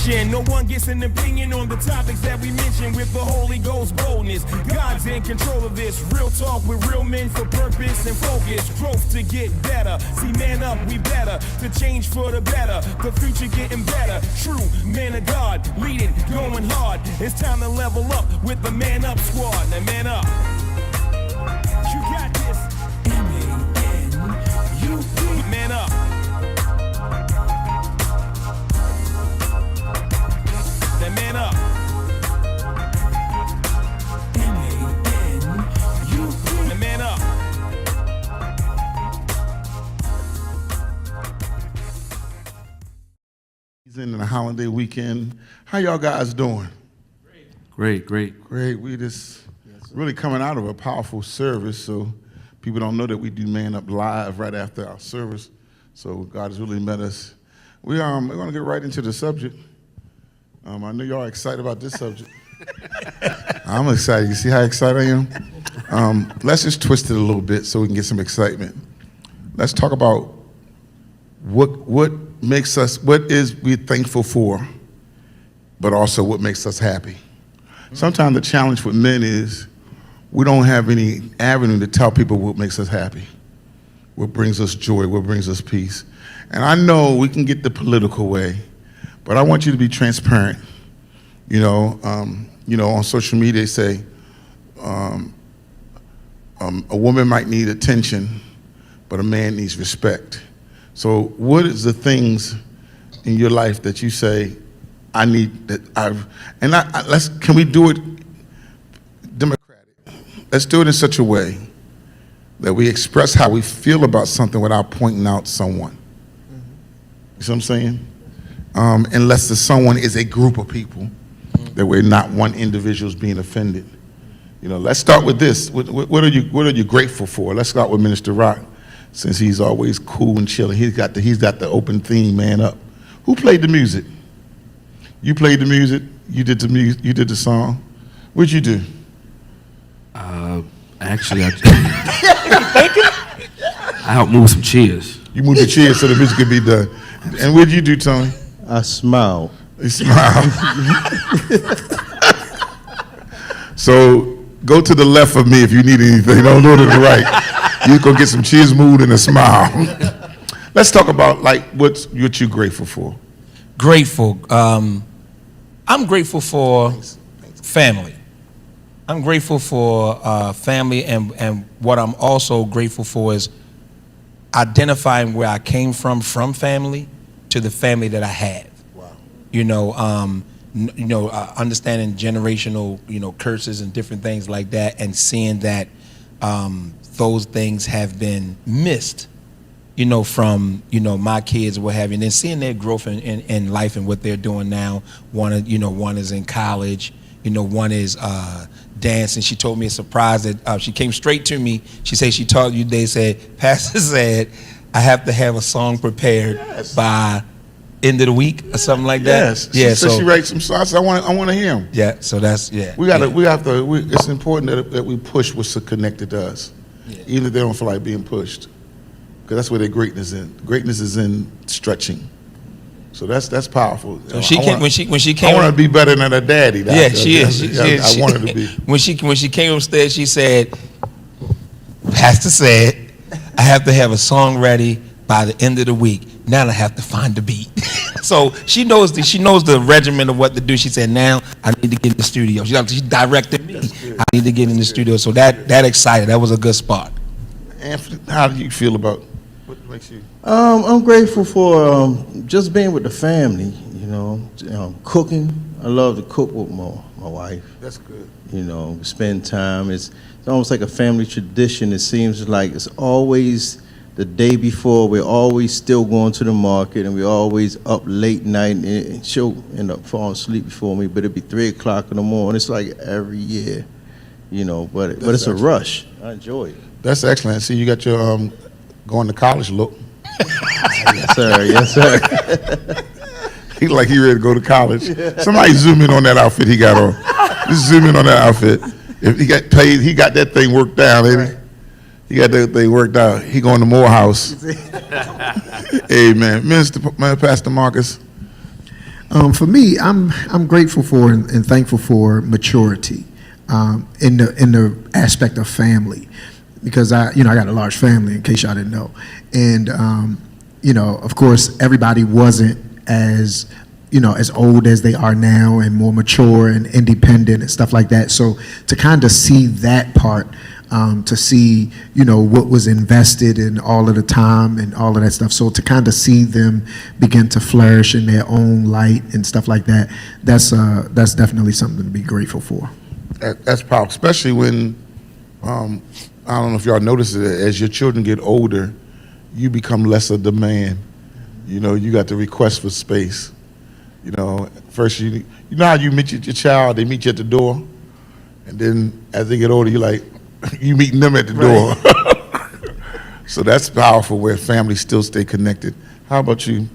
attention. No one gets an opinion on the topics that we mention with the Holy Ghost boldness. God's in control of this. Real talk with real men for purpose and focus. Growth to get better. See, man up, we better. To change for the better. The future getting better. True men of God, leading, going hard. It's time to level up with the Man Up Squad. Now, man up. You got this. M-A-N-U-P. Man up. Now, man up. M-A-N-U-P. Now, man up. He's in the holiday weekend. How y'all guys doing? Great. Great. We just really coming out of a powerful service, so people don't know that we do Man Up Live right after our service. So God has really met us. We're going to get right into the subject. I know y'all are excited about this subject. I'm excited. You see how excited I am? Let's just twist it a little bit so we can get some excitement. Let's talk about what makes us, what is we thankful for, but also what makes us happy. Sometimes the challenge with men is we don't have any avenue to tell people what makes us happy, what brings us joy, what brings us peace. And I know we can get the political way, but I want you to be transparent. On social media they say a woman might need attention, but a man needs respect. So what is the things in your life that you say, I need that can we do it democratic? Let's do it in such a way that we express how we feel about something without pointing out someone. You see what I'm saying? Unless the someone is a group of people, that we're not one individual's being offended. Let's start with this. What are you grateful for? Let's start with Minister Rock, since he's always cool and chilling. He's got the open theme, Man Up. Who played the music? You played the music. You did the music. You did the song. What'd you do? Actually, I helped move some chairs. You moved the chairs so the music could be done. And what'd you do, Tony? I smiled. You smiled. So go to the left of me if you need anything. Don't go to the right. You go get some chairs moved and a smile. Let's talk about what you're grateful for. Grateful. I'm grateful for family. I'm grateful for family, and what I'm also grateful for is identifying where I came from family to the family that I have. Wow. Understanding generational, curses and different things like that, and seeing that those things have been missed, from, my kids, what have you, and then seeing their growth in life and what they're doing now. One is in college, one is dancing. She told me a surprise that she came straight to me. She said she told you, they said, Pastor said, I have to have a song prepared by end of the week or something like that. Yes. So she writes some songs. I want to hear them. Yeah. So that's We have to. It's important that we push what's connected to us, even if they don't feel like being pushed, because that's where their greatness is. Greatness is in stretching. So that's powerful. So when she came. I want to be better than her daddy. She is. I wanted to be. When she came upstairs, she said, Pastor said, I have to have a song ready by the end of the week. Now I have to find the beat. So she knows the regimen of what to do. She said, now I need to get in the studio. She directed me. I need to get in the studio. So that excited. That was a good spot. Anthony, how do you feel about what makes you? I'm grateful for just being with the family. Cooking. I love to cook with my wife. That's good. Spend time. It's almost like a family tradition. It seems like it's always the day before. We're always still going to the market, and we're always up late night, and she'll end up falling asleep before me, but it'd be 3 o'clock in the morning. It's like every year, but it's a rush. I enjoy it. That's excellent. See, you got your going to college look. Yes, sir. He like he ready to go to college. Somebody zoom in on that outfit he got on. Just zoom in on that outfit. If he got paid, he got that thing worked out, ain't he? He got that thing worked out. He going to Morehouse. Amen. Pastor Marcus. For me, I'm grateful for and thankful for maturity in the aspect of family, because I got a large family, in case y'all didn't know, and of course everybody wasn't as as old as they are now and more mature and independent and stuff like that. So to kind of see that part, to see, what was invested in all of the time and all of that stuff. So to kind of see them begin to flourish in their own light and stuff like that, that's definitely something to be grateful for. That's powerful, especially when, I don't know if y'all notice it, as your children get older, you become less a demand. You got the request for space. First you know how you meet your child, they meet you at the door, and then as they get older, you meeting them at the door. So that's powerful, where families still stay connected. How about you?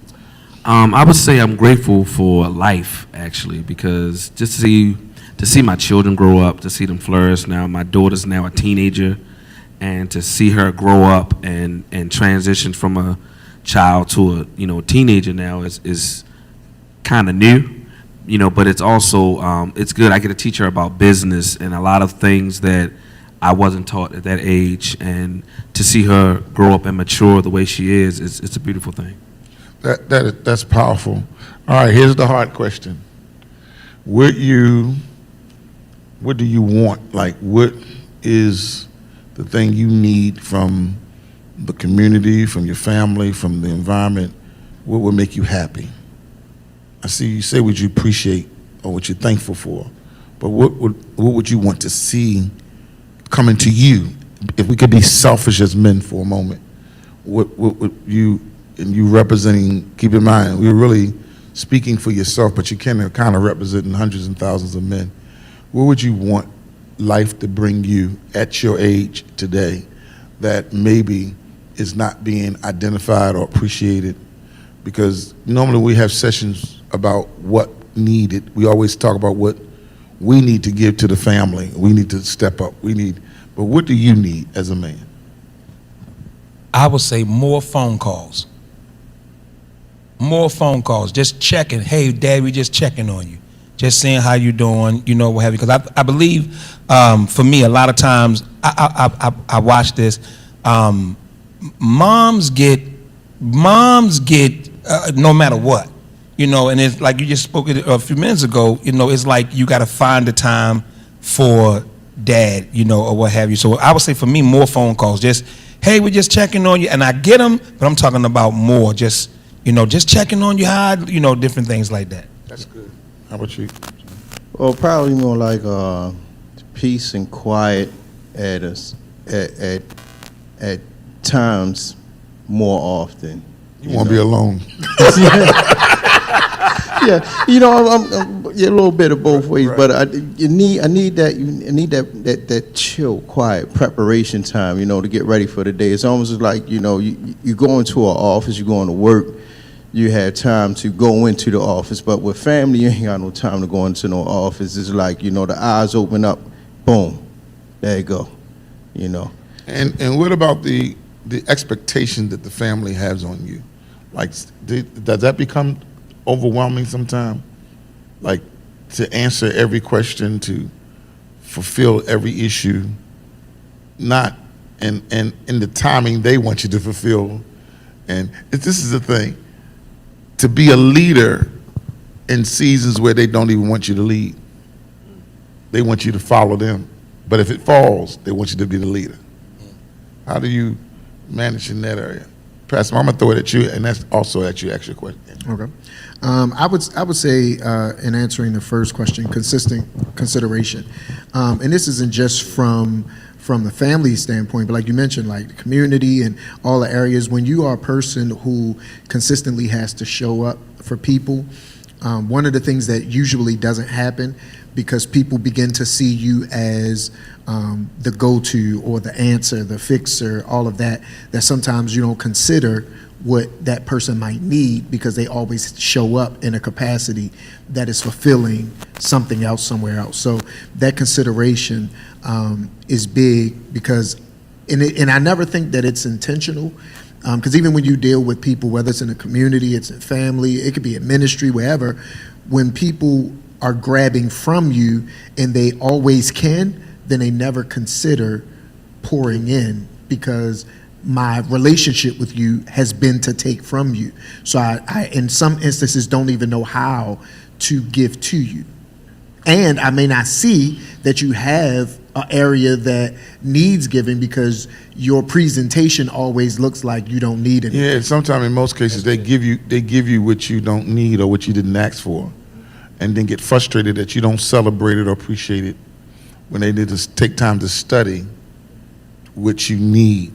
I would say I'm grateful for life, actually, because just to see my children grow up, to see them flourish. Now my daughter's now a teenager, and to see her grow up and transition from a child to a teenager now is kind of new, but it's also it's good. I get to teach her about business and a lot of things that I wasn't taught at that age, and to see her grow up and mature the way she is, it's a beautiful thing. That's powerful. All right, here's the hard question. What do you want? Like, what is the thing you need from the community, from your family, from the environment? What would make you happy? I see you say what you appreciate or what you're thankful for, but what would you want to see coming to you? If we could be selfish as men for a moment, what would you, and you representing, keep in mind, we're really speaking for yourself, but you can kind of representing hundreds and thousands of men. What would you want life to bring you at your age today that maybe is not being identified or appreciated? Because normally we have sessions about what needed. We always talk about what we need to give to the family. We need to step up. But what do you need as a man? I would say more phone calls. More phone calls. Just checking. Hey, Dad, we just checking on you. Just seeing how you doing. What have you. Because I believe, for me, a lot of times I watch this. Moms get no matter what. And it's like you just spoke a few minutes ago, it's like you got to find the time for Dad, or what have you. So I would say for me, more phone calls. Just, hey, we're just checking on you. And I get them, but I'm talking about more. Just, just checking on you, how, different things like that. That's good. How about you? Well, probably more like peace and quiet at times more often. You want to be alone. Yeah, I'm a little bit of both ways, right. But I need that chill, quiet preparation time, to get ready for the day. It's almost like, you go into an office, you go into work, you have time to go into the office, but with family, you ain't got no time to go into no office. It's like, the eyes open up, boom, there you go, And what about the expectation that the family has on you? Like, does that become overwhelming sometimes? Like, to answer every question, to fulfill every issue, not in the timing they want you to fulfill. And this is the thing, to be a leader in seasons where they don't even want you to lead. They want you to follow them. But if it falls, they want you to be the leader. How do you manage in that area? Pastor, I'm gonna throw it at you, and that's also at you. Ask your question. Okay, I would say in answering the first question, consistent consideration, and this isn't just from the family standpoint, but like you mentioned, like the community and all the areas. When you are a person who consistently has to show up for people, one of the things that usually doesn't happen, because people begin to see you as the go-to or the answer, the fixer, all of that, that sometimes you don't consider what that person might need, because they always show up in a capacity that is fulfilling something else somewhere else. So that consideration is big, because, and I never think that it's intentional. Because even when you deal with people, whether it's in a community, it's in family, it could be in ministry, wherever, when people are grabbing from you and they always can, then they never consider pouring in, because my relationship with you has been to take from you. So I in some instances don't even know how to give to you. And I may not see that you have an area that needs giving because your presentation always looks like you don't need it. Yeah, sometimes in most cases they give you what you don't need or what you didn't ask for, and then get frustrated that you don't celebrate it or appreciate it when they need to take time to study what you need.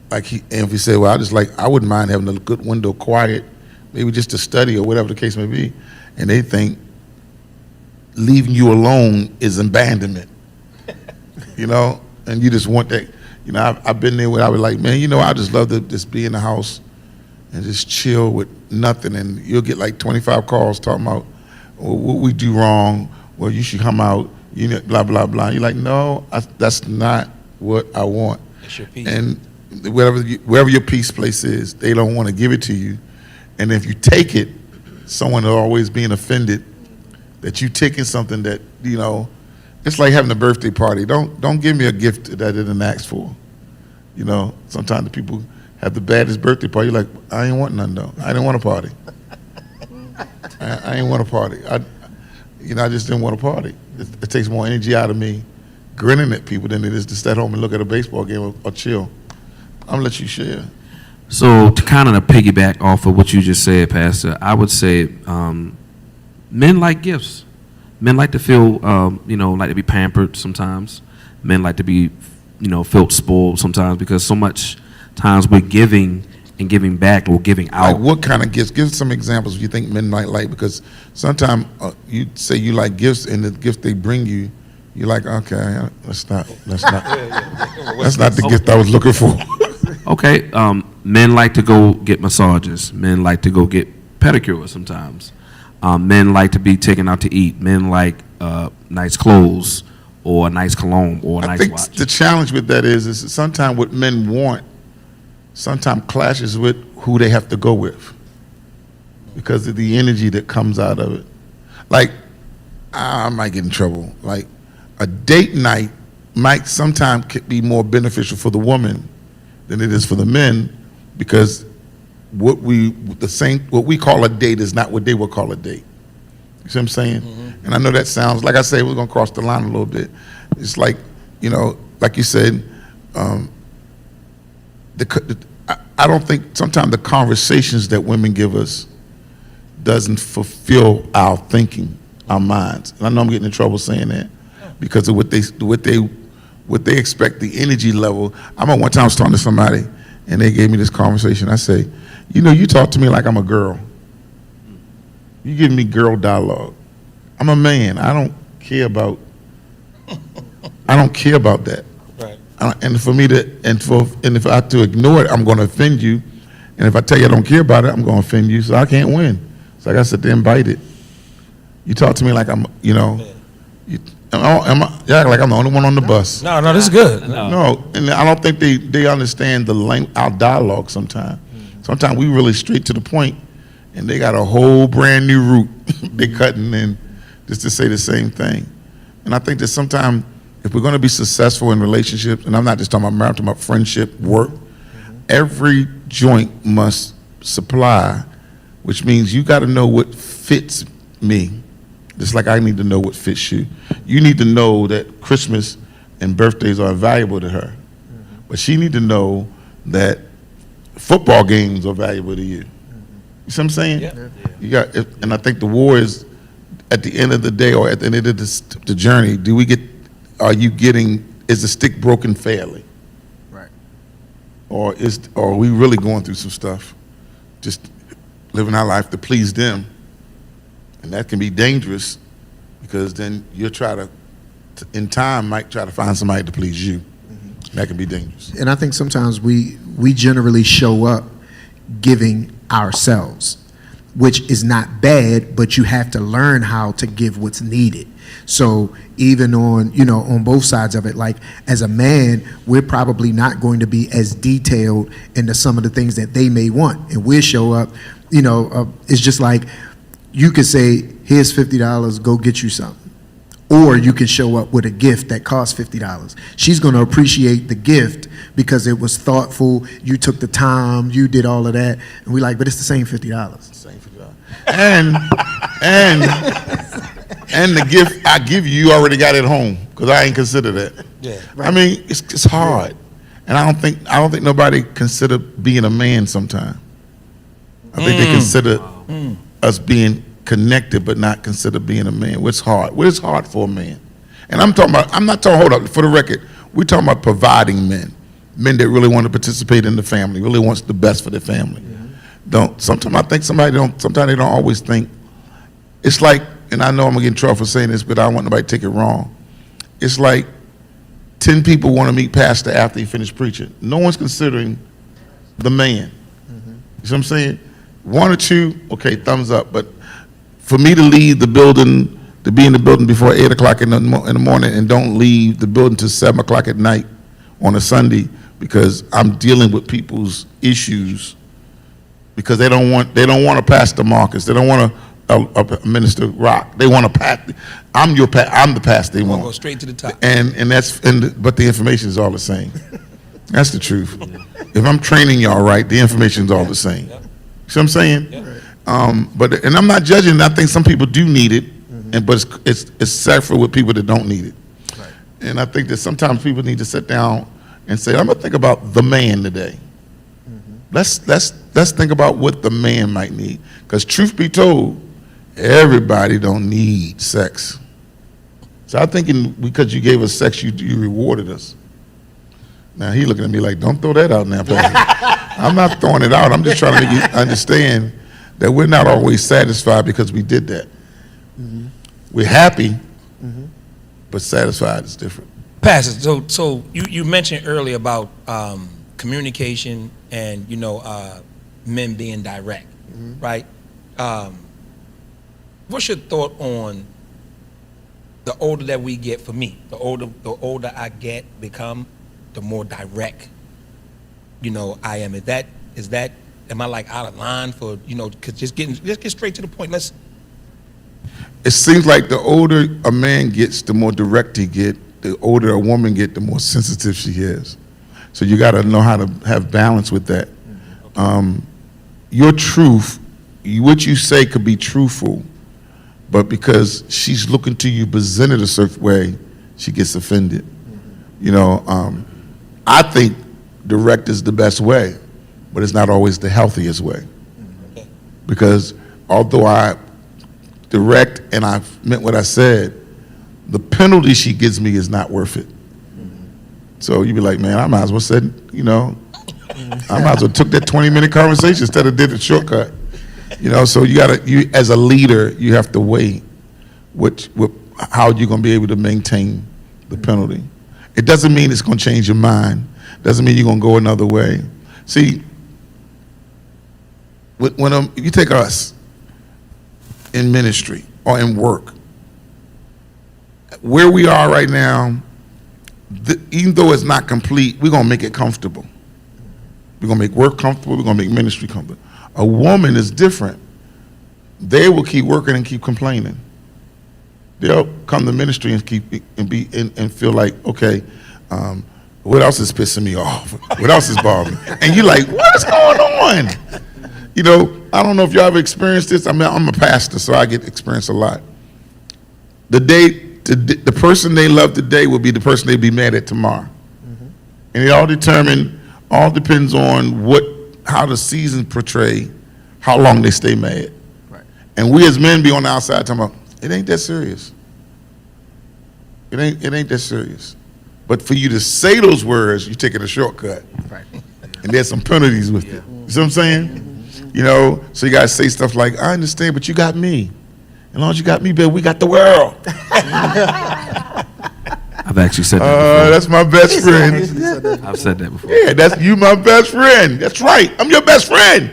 Like and if he said, well, I wouldn't mind having a good window quiet, maybe just to study or whatever the case may be, and they think leaving you alone is abandonment. You know, and you just want that. You know, I've been there where I was like, man, you know, I just love to just be in the house and just chill with nothing. And you'll get like 25 calls talking about, well, what we do wrong. Well, you should come out. You know, blah blah blah. You're like, no, that's not what I want. It's your peace. And wherever your peace place is, they don't want to give it to you. And if you take it, someone is always being offended that you taking something that, you know. It's like having a birthday party. Don't give me a gift that I didn't ask for. You know, sometimes the people have the baddest birthday party. You're like, I ain't want none though. I didn't want a party. I ain't want a party. I just didn't want a party. It takes more energy out of me grinning at people than it is to stay at home and look at a baseball game or chill. I'm gonna let you share. So to kind of piggyback off of what you just said, Pastor, I would say men like gifts. Men like to feel, like to be pampered sometimes. Men like to be, felt spoiled sometimes, because so much times we're giving and giving back or giving out. Like what kind of gifts? Give some examples you think men might like, because sometimes you say you like gifts, and the gift they bring you, you're like, okay, that's not the gift I was looking for. Okay, men like to go get massages. Men like to go get pedicures sometimes. Men like to be taken out to eat. Men like nice clothes or a nice cologne or a nice watch. The challenge with that is sometimes what men want sometimes clashes with who they have to go with because of the energy that comes out of it. Like, I might get in trouble. Like, a date night might sometimes be more beneficial for the woman than it is for the men, because what we call a date is not what they would call a date. You see what I'm saying? Mm-hmm. And I know that sounds, like I say, we're gonna cross the line a little bit. It's like, like you said, I don't think sometimes the conversations that women give us doesn't fulfill our thinking, our minds. And I know I'm getting in trouble saying that because of what they expect, the energy level. I remember one time I was talking to somebody and they gave me this conversation. I say, you talk to me like I'm a girl. You giving me girl dialogue. I'm a man. I don't care about that. Right. And for me if I have to ignore it, I'm going to offend you. And if I tell you I don't care about it, I'm going to offend you. So I can't win. So I got to sit there and bite it. You talk to me like I'm, you act like I'm the only one on the bus. No, this is good. No, and I don't think they understand our dialogue sometimes. Sometimes we really straight to the point, and they got a whole brand new route they cutting in just to say the same thing. And I think that sometimes if we're going to be successful in relationships, and I'm not just talking about marriage, I'm talking about friendship, work, every joint must supply, which means you got to know what fits me, just like I need to know what fits you. You need to know that Christmas and birthdays are valuable to her, but she need to know that football games are valuable to you. You see what I'm saying? Yeah. And I think the war is, at the end of the day, or at the end of the journey, is the stick broken fairly? Right. Or are we really going through some stuff, just living our life to please them? And that can be dangerous, because then you'll in time, might try to find somebody to please you. Mm-hmm. That can be dangerous. And I think sometimes we generally show up giving ourselves. which is not bad, but you have to learn how to give what's needed. So even on, you know, on both sides of it, like as a man, we're probably not going to be as detailed into some of the things that they may want. And we'll show up, you know, it's just like you could say, here's $50, go get you something. Or you can show up with a gift that costs $50. She's going to appreciate the gift because it was thoughtful. You took the time. You did all of that. And we like, but it's the same $50. Same for y'all. And the gift I give you, you already got at home because I ain't consider that. Yeah. I mean, it's hard, and I don't think nobody consider being a man sometime. I think they consider us being connected, but not consider being a man. What's hard? What is hard for a man? And I'm not talking. Hold up, for the record, we're talking about providing men that really want to participate in the family, really wants the best for their family. Sometimes I think sometimes they don't always think. It's like, and I know I'm gonna get in trouble for saying this, but I don't want nobody to take it wrong. It's like 10 people want to meet pastor after he finished preaching. No one's considering the man. You see what I'm saying? 1 or 2, okay, thumbs up. But for me to leave the building, to be in the building before 8 o'clock in the morning and don't leave the building till 7 o'clock at night on a Sunday because I'm dealing with people's issues because they don't want a Pastor Marcus. They don't want a Minister Rock. They want a pastor. I'm the pastor they We'll want. go straight to the top. But the information is all the same. That's the truth. If I'm training y'all right, the information is all the same. See what I'm saying? And I'm not judging. I think some people do need it, but it's safer with people that don't need it. Right. And I think that sometimes people need to sit down and say, I'm gonna think about the man today. Let's think about what the man might need. Because truth be told, everybody don't need sex. So I'm thinking because you gave us sex, you rewarded us. Now he looking at me like, don't throw that out now, Pastor. I'm not throwing it out. I'm just trying to make you understand that we're not always satisfied because we did that. We're happy, but satisfied is different. Pastor, so you mentioned earlier about communication and, you know, men being direct, right? What's your thought on the older that we get? For me, the older I become, the more direct, you know, I am. Am I like out of line for, you know, cause just get straight to the point. It seems like the older a man gets, the more direct he get. The older a woman get, the more sensitive she is. So you got to know how to have balance with that. Your truth, what you say could be truthful, but because she's looking to you presented a certain way, she gets offended. You know, I think direct is the best way, but it's not always the healthiest way. Because although I direct and I meant what I said, the penalty she gives me is not worth it. So you be like, man, I might as well said, you know, I might as well took that 20-minute conversation instead of did a shortcut. You know, so you as a leader, you have to weigh how you're gonna be able to maintain the penalty. It doesn't mean it's gonna change your mind. Doesn't mean you're gonna go another way. See, when you take us in ministry or in work, where we are right now, even though it's not complete, we're gonna make it comfortable. We're gonna make work comfortable. We're gonna make ministry comfortable. A woman is different. They will keep working and keep complaining. They'll come to ministry and feel like, okay, what else is pissing me off? What else is bothering me? And you're like, what is going on? You know, I don't know if y'all ever experienced this. I mean, I'm a pastor, so I get experience a lot. The person they love today will be the person they'll be mad at tomorrow. And it all depends on how the season portray how long they stay mad. Right. And we as men be on the outside talking about, it ain't that serious. It ain't that serious. But for you to say those words, you're taking a shortcut. Right. And there's some penalties with it. You see what I'm saying? You know, so you gotta say stuff like, I understand, but you got me. As long as you got me, baby, we got the world. I've actually said that That's my best friend. before. I've said that before. Yeah, that's you, my best friend. That's right. I'm your best friend.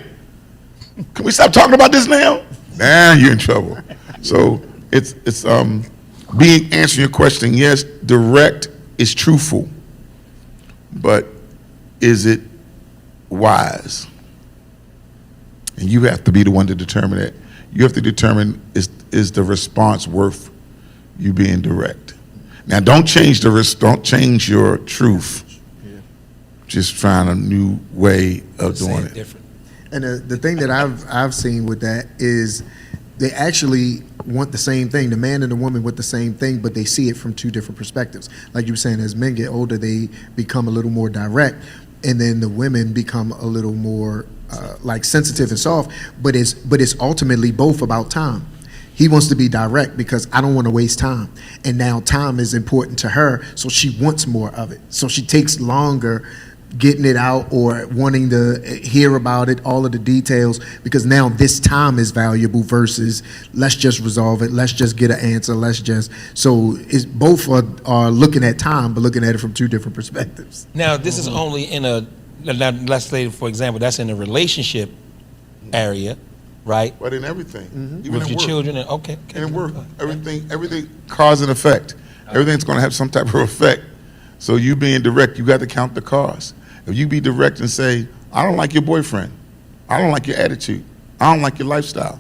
Can we stop talking about this now? Now you're in trouble. So it's being answering your question. Yes, direct is truthful, but is it wise? And you have to be the one to determine that. You have to determine is the response worth you being direct. Now, don't change don't change your truth. Just find a new way of Say doing it it. different. And the thing that I've seen with that is they actually want the same thing. The man and the woman want the same thing, but they see it from two different perspectives. Like you were saying, as men get older, they become a little more direct, and then the women become a little more like sensitive and soft. But it's ultimately both about time. He wants to be direct because I don't want to waste time, and now time is important to her, so she wants more of it. So she takes longer getting it out or wanting to hear about it, all of the details, because now this time is valuable versus let's just resolve it, let's just get an answer, so it's both are looking at time, but looking at it from two different perspectives. Now, this is only in now, let's say, for example, that's in a relationship area, right? But in everything, even With in your work. children, and okay. And in work, everything cause and effect. Everything's going to have some type of effect. So you being direct, you got to count the cost. If you be direct and say, I don't like your boyfriend, I don't like your attitude, I don't like your lifestyle,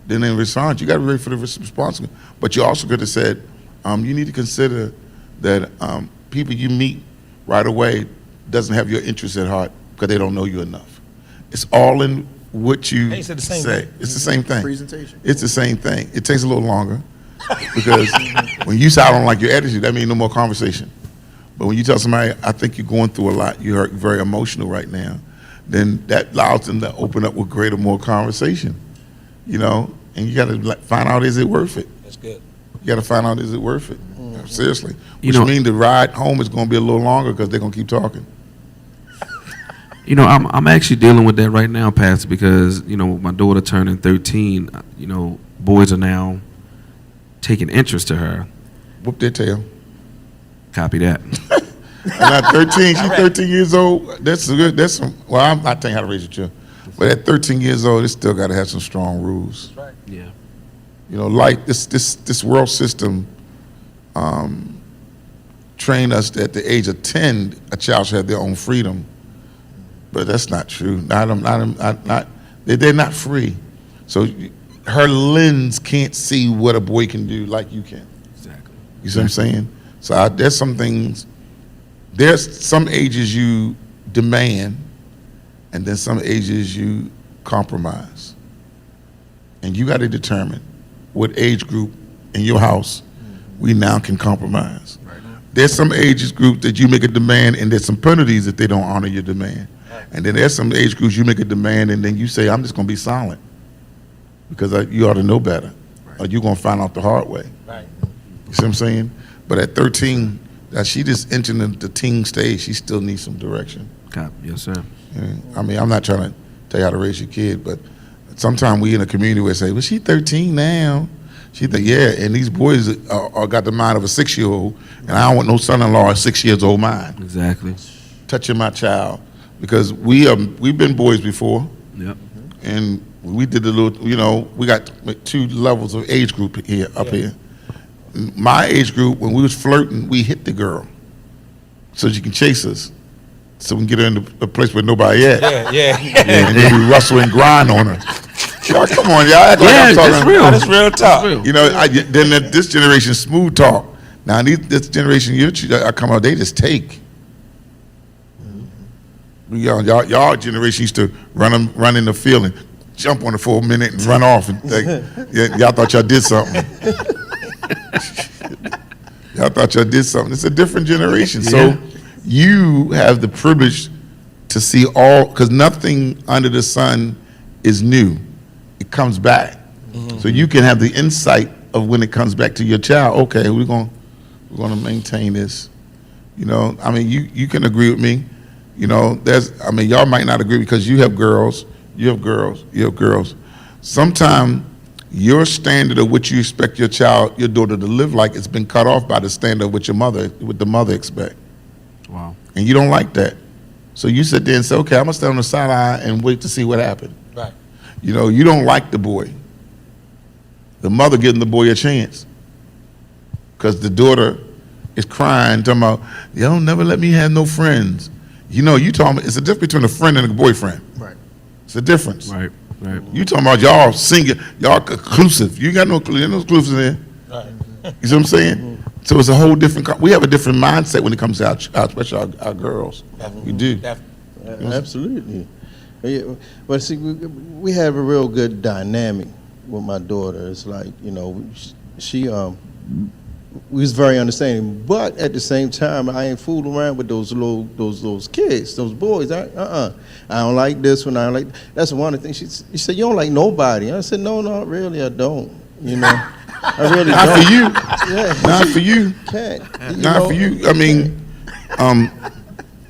then in response, you got to be ready for the response. But you also could have said, you need to consider that people you meet right away doesn't have your interests at heart because they don't know you enough. It's all in what you Hey, you said the same say. thing. It's the same thing. Presentation. It's the same thing. It takes a little longer because when you say I don't like your attitude, that means no more conversation. But when you tell somebody, I think you're going through a lot, you're very emotional right now, then that allows them to open up with greater, more conversation, you know? And you got to find out, is it worth it? That's good. You got to find out, is it worth it? Seriously. You Which know- means the ride home is going to be a little longer because they're going to keep talking. You know, I'm actually dealing with that right now, Pastor, because, you know, my daughter turning 13, you know, boys are now taking interest to her. Whoop their tail. Copy that. And at 13, she's 13 years old. That's good. That's some, well, I'm not telling you how to raise your children. But at 13 years old, it's still got to have some strong rules. Yeah. You know, like this world system trained us that at the age of 10, a child should have their own freedom. But that's not true. They're not free. So her lens can't see what a boy can do like you can. Exactly. You see what I'm saying? So there's some things, there's some ages you demand, and then some ages you compromise. And you got to determine what age group in your house we now can compromise. There's some ages group that you make a demand, and there's some penalties if they don't honor your demand. And then there's some age groups you make a demand, and then you say, I'm just going to be silent because you ought to know better, or you're going to find out the hard way. Right. You see what I'm saying? But at 13, she just entering the teen stage. She still needs some direction. Copy. Yes, sir. I mean, I'm not trying to tell you how to raise your kid, but sometimes we in a community where say, well, she's 13 now. She think, yeah, and these boys are got the mind of a 6-year-old, and I don't want no son-in-law a 6 years old mind Exactly. touching my child, because we've been boys before, Yep. and we did a little, you know, we got 2 levels of age group here up here. My age group, when we was flirting, we hit the girl so she can chase us, so we can get her in a place where nobody at. Yeah. And then we rustle and grind on her. Y'all, come on, y'all act like Yeah, I'm talking. that's real. That's real talk. real. You know, then this generation smooth talk. Now this generation, I come out, they just take. Y'all generation used to run in the field and jump on it for a minute and run off and y'all thought y'all did something. Y'all thought y'all did something. It's a different generation. Yeah. So you have the privilege to see all, because nothing under the sun is new. It comes back. So you can have the insight of when it comes back to your child. Okay, we're gonna maintain this. You know, I mean, you can agree with me. You know, y'all might not agree because you have girls, you have girls. Sometimes your standard of what you expect your daughter to live like, it's been cut off by the standard of what the mother expect. Wow. And you don't like that. So you sit there and say, okay, I'm gonna stand on the sideline and wait to see what happens. Right. You know, you don't like the boy. The mother giving the boy a chance. Because the daughter is crying, talking about, y'all never let me have no friends. You know, you talking about, it's a difference between a friend and a boyfriend. Right. It's a difference. Right. Right. You talking about y'all single, y'all exclusive. You got no exclusives in there. You see what I'm saying? So it's a whole different, we have a different mindset when it comes to especially our girls. We do. Absolutely. Yeah, but see, we have a real good dynamic with my daughter. It's like, you know, she we was very understanding, but at the same time, I ain't fooling around with those kids, those boys. I don't like this one. I don't like. That's one of the things she said. You don't like nobody. I said, no, not really. I don't. You know, I really Not don't. for you. Yeah, Not for you. can't. Not for you. I mean,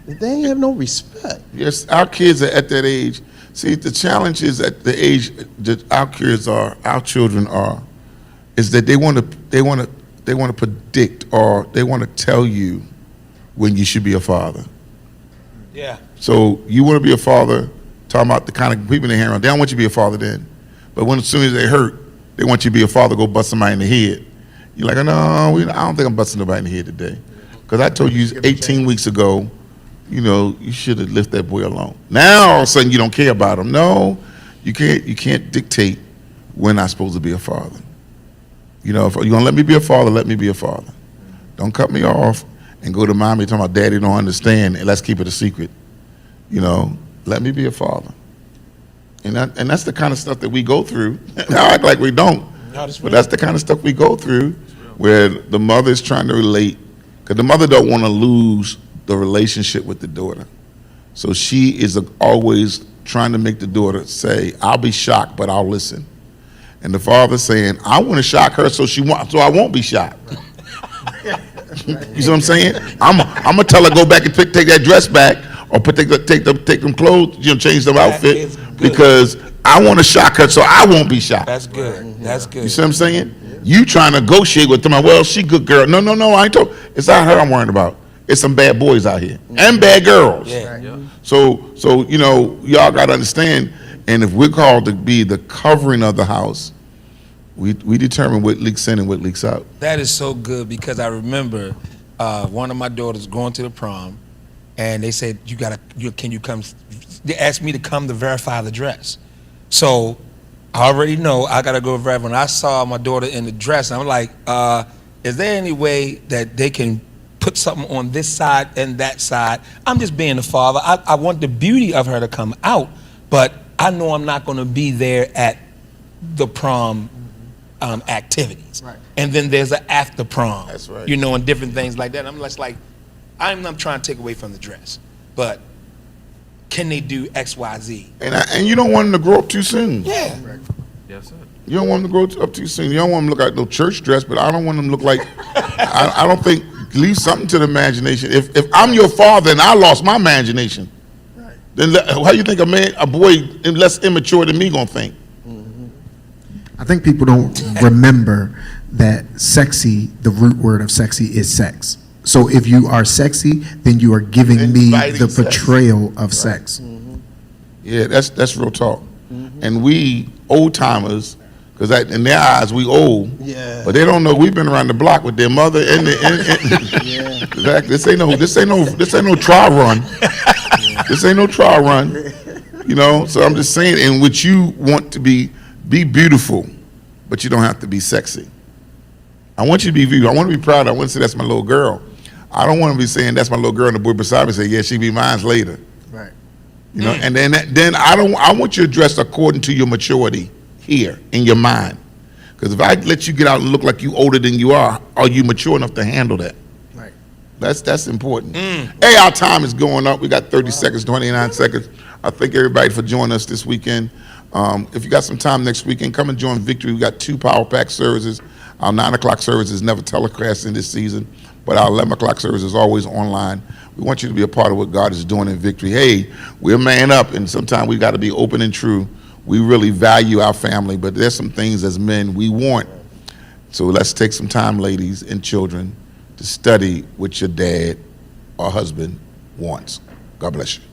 they ain't have no respect. yes, our kids are at that age. See, the challenge is at the age that our children are, is that they want to predict, or they want to tell you when you should be a father. Yeah. So you want to be a father, talking about the kind of people they hang around. They don't want you to be a father then. But as soon as they hurt, they want you to be a father, go bust somebody in the head. You're like, no, I don't think I'm busting nobody in the head today. Because I told you 18 weeks ago, you know, you should have left that boy alone. Now all of a sudden you don't care about him. No, you can't dictate when I'm supposed to be a father. You know, if you're gonna let me be a father, let me be a father. Don't cut me off and go to mommy talking about daddy don't understand and let's keep it a secret. You know, let me be a father. And that's the kind of stuff that we go through. I act like we don't. But that's the kind of stuff we go through where the mother is trying to relate, because the mother don't want to lose the relationship with the daughter. So she is always trying to make the daughter say, I'll be shocked, but I'll listen. And the father saying, I want to shock her so I won't be shocked. You see what I'm saying? I'm gonna tell her go back and take that dress back, or take them clothes, you know, change them outfit, is good. because I want to shock her so I won't be shocked. That's good. That's good. You see what I'm saying? You trying to negotiate with them? Well, she good girl. No, I ain't talking. It's not her I'm worried about. It's some bad boys out here and bad girls. Yeah. So you know, y'all got to understand. And if we're called to be the covering of the house, we determine what leaks in and what leaks out. That is so good, because I remember one of my daughters going to the prom, and they said, can you come? They asked me to come to verify the dress. So I already know I gotta go verify. When I saw my daughter in the dress, I'm like, is there any way that they can put something on this side and that side? I'm just being the father. I want the beauty of her to come out, but I know I'm not gonna be there at the prom activities. Right. And then there's an after prom. That's right. You know, and different things like that. I'm just like, I'm not trying to take away from the dress, but can they do X, Y, Z? And you don't want them to grow up too soon. Yeah. Yes, sir. You don't want them to grow up too soon. You don't want them to look like no church dress, but I don't want them to look like. I don't think, leave something to the imagination. If I'm your father and I lost my imagination, then how you think a boy less immature than me gonna think? I think people don't remember that sexy, the root word of sexy is sex. So if you are sexy, then you are giving me Inviting the sex. portrayal of sex. Yeah, that's real talk. And we old timers, because in their eyes we old, Yeah. but they don't know we've been around the block with their mother and Yeah. exactly. This ain't no trial run. This ain't no trial run. You know, so I'm just saying, in which you want to be beautiful, but you don't have to be sexy. I want you to be beautiful. I want to be proud. I want to say that's my little girl. I don't want to be saying that's my little girl and the boy beside me say, yeah, she be mine later. Right. You know, and then I want you to dress according to your maturity here in your mind. Because if I let you get out and look like you older than you are you mature enough to handle that? Right. That's important. Hey, our time is going up. We got 30 seconds, 29 seconds. I thank everybody for joining us this weekend. If you got some time next weekend, come and join Victory. We got 2 Power Pack services. Our 9 o'clock service is never telecast in this season, but our 11 o'clock service is always online. We want you to be a part of what God is doing in Victory. Hey, we're man up, and sometimes we got to be open and true. We really value our family, but there's some things as men we want. So let's take some time, ladies and children, to study what your dad or husband wants. God bless you.